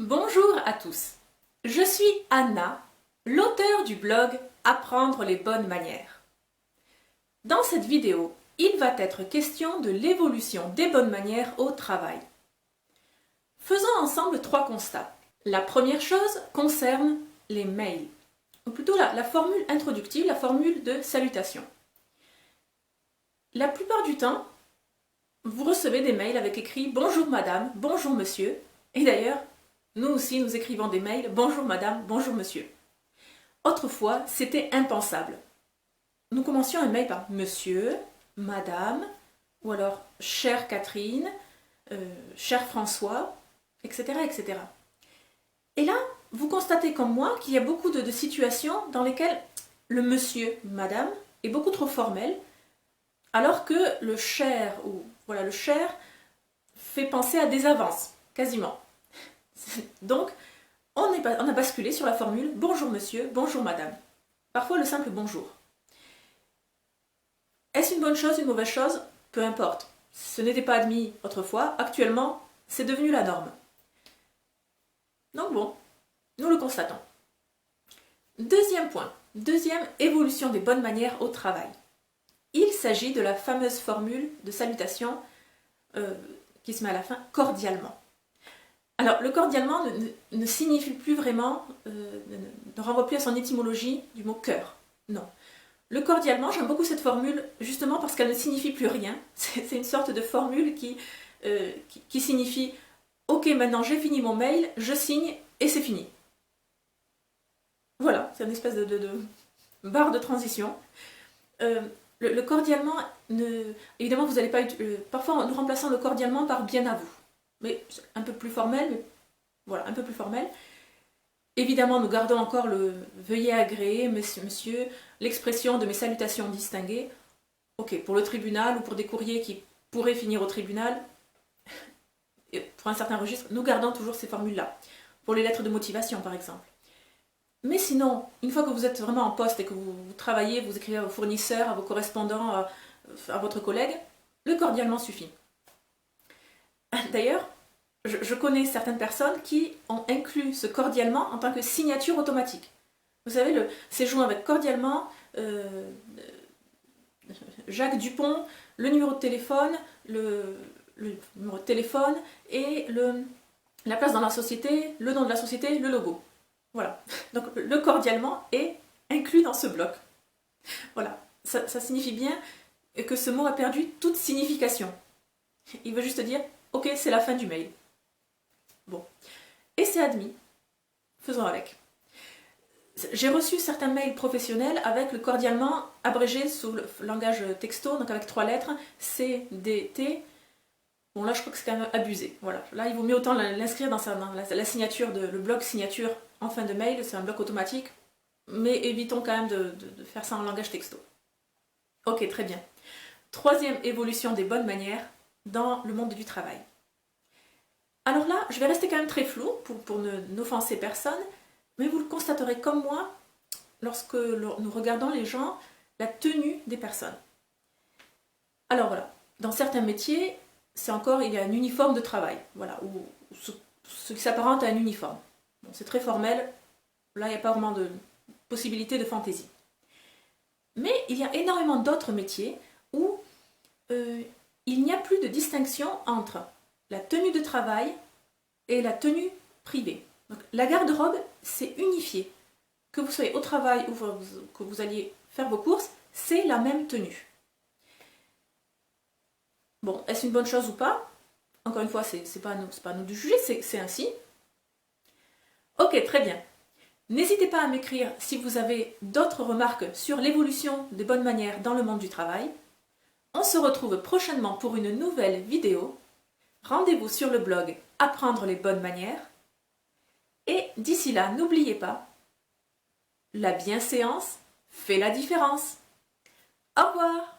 Bonjour à tous, je suis Anna, l'auteure du blog Apprendre les bonnes manières. Dans cette vidéo, il va être question de l'évolution des bonnes manières au travail. Faisons ensemble 3 constats. La première chose concerne les mails, ou plutôt la formule introductive, la formule de salutation. La plupart du temps, vous recevez des mails avec écrit « Bonjour madame, bonjour monsieur » et d'ailleurs, nous aussi, nous écrivons des mails « Bonjour madame, bonjour monsieur ». Autrefois, c'était impensable. Nous commencions un mail par « Monsieur »,« Madame » ou alors « Chère Catherine »,« Cher François », etc., etc. Et là, vous constatez comme moi qu'il y a beaucoup de situations dans lesquelles le « monsieur »,« madame » est beaucoup trop formel, alors que le « cher » ou voilà, le « cher » fait penser à des avances, quasiment. Donc, on a basculé sur la formule « Bonjour monsieur, bonjour madame ». Parfois le simple « bonjour ». Est-ce une bonne chose, une mauvaise chose? Peu importe. Ce n'était pas admis autrefois. Actuellement, c'est devenu la norme. Donc bon, nous le constatons. Deuxième point, deuxième évolution des bonnes manières au travail. Il s'agit de la fameuse formule de salutation qui se met à la fin « cordialement ». Alors, le cordialement ne signifie plus vraiment, ne renvoie plus à son étymologie du mot cœur. Non. Le cordialement, j'aime beaucoup cette formule justement parce qu'elle ne signifie plus rien. C'est une sorte de formule qui signifie « Ok, maintenant j'ai fini mon mail, je signe et c'est fini ». Voilà, c'est une espèce de barre de transition. Le cordialement, évidemment, vous n'allez pas... parfois, nous remplaçons le cordialement par « bien à vous ». Mais un peu plus formel, mais voilà, un peu plus formel. Évidemment, nous gardons encore le « veuillez agréer, monsieur », l'expression de mes salutations distinguées. Ok, pour le tribunal ou pour des courriers qui pourraient finir au tribunal, et pour un certain registre, nous gardons toujours ces formules-là. Pour les lettres de motivation, par exemple. Mais sinon, une fois que vous êtes vraiment en poste et que vous travaillez, vous écrivez à vos fournisseurs, à vos correspondants, à votre collègue, le cordialement suffit. D'ailleurs, je connais certaines personnes qui ont inclus ce cordialement en tant que signature automatique. Vous savez, c'est joint avec cordialement, Jacques Dupont, le numéro de téléphone, le numéro de téléphone et la place dans la société, le nom de la société, le logo. Voilà. Donc le cordialement est inclus dans ce bloc. Voilà. Ça signifie bien que ce mot a perdu toute signification. Il veut juste dire « Ok, c'est la fin du mail ». Bon. Et c'est admis. Faisons avec. J'ai reçu certains mails professionnels avec le cordialement abrégé sous le langage texto, donc avec 3 lettres, C, D, T. Bon, là, je crois que c'est quand même abusé. Voilà. Là, il vaut mieux autant l'inscrire dans la signature, le bloc signature en fin de mail. C'est un bloc automatique. Mais évitons quand même de faire ça en langage texto. Ok, très bien. Troisième évolution des bonnes manières dans le monde du travail. Alors là, je vais rester quand même très flou pour n'offenser personne, mais vous le constaterez comme moi lorsque nous regardons les gens, la tenue des personnes. Alors voilà, dans certains métiers, il y a un uniforme de travail, voilà, ou ce qui s'apparente à un uniforme. Bon, c'est très formel, là il n'y a pas vraiment de possibilité de fantaisie. Mais il y a énormément d'autres métiers où il n'y a plus de distinction entre la tenue de travail et la tenue privée. Donc, la garde-robe, c'est unifié. Que vous soyez au travail ou que vous alliez faire vos courses, c'est la même tenue. Bon, est-ce une bonne chose ou pas? Encore une fois, c'est pas à nous de juger, c'est ainsi. Ok, très bien. N'hésitez pas à m'écrire si vous avez d'autres remarques sur l'évolution des bonnes manières dans le monde du travail. On se retrouve prochainement pour une nouvelle vidéo. Rendez-vous sur le blog Apprendre les bonnes manières. Et d'ici là, n'oubliez pas, la bienséance fait la différence. Au revoir!